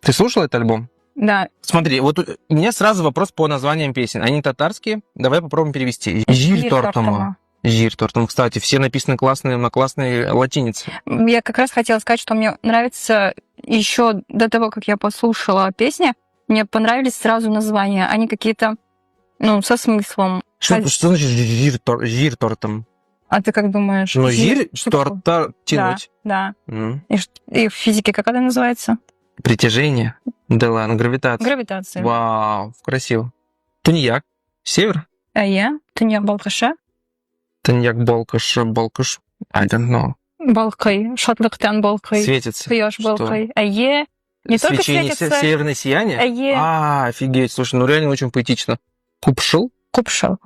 Ты слушала этот альбом? Да. Смотри, вот у меня сразу вопрос по названиям песен. Они татарские, давай попробуем перевести. Жир тортома. Жир тортома. Кстати, все написаны классные, на классной латинице. Я как раз хотела сказать, что мне нравится еще до того, как я послушала песни, мне понравились сразу названия. Они какие-то, со смыслом. Что значит жир тортом? А ты как думаешь? Ну, жир, торта тянуть. Да. И в физике как это называется? Притяжение. Да ладно, гравитация. Гравитация. Вау, красиво. Туньяк. Север? Туньяк Балкаша. Туньяк Балкаш. I don't know. Балкай. Шатлыктан балкай. Светится. Пьешь балкай. Не только светится. Северное сияние? Офигеть. Слушай, реально очень поэтично. Купшил? Купшил.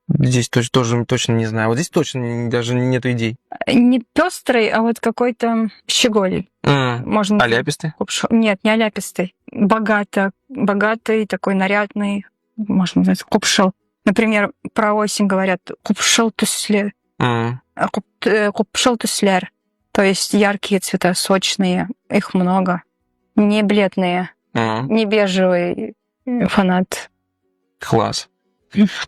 Здесь тоже точно не знаю. Вот здесь точно даже нету идей. Не пестрый, а вот какой-то щеголь. Можно... Аляпистый? Нет, не аляпистый. Богатый, такой нарядный. Можно назвать купшил. Например, про осень говорят купшил туслер. Купшил туслер. То есть яркие цвета, сочные. Их много. Не бледные. Не бежевый фанат. Класс.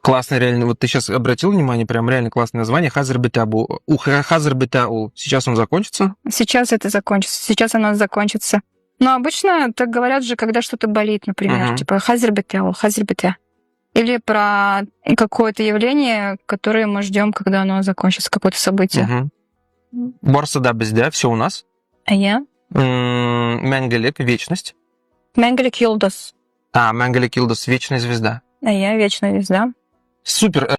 Классно, реально. Вот ты сейчас обратил внимание, прям реально классное название. Хазар Бетабу. Хазар Бетаул. Сейчас он закончится? Сейчас это закончится. Сейчас оно закончится. Но обычно так говорят же, когда что-то болит, например. Типа Хазар Бетаул, Хазар Бете. Или про какое-то явление, которое мы ждем, когда оно закончится, какое-то событие. Борса да без да, все у нас. Менгелек, вечность. Менгелек Йилдос. Менгелек Йилдос, вечная звезда. Вечная звезда. Супер.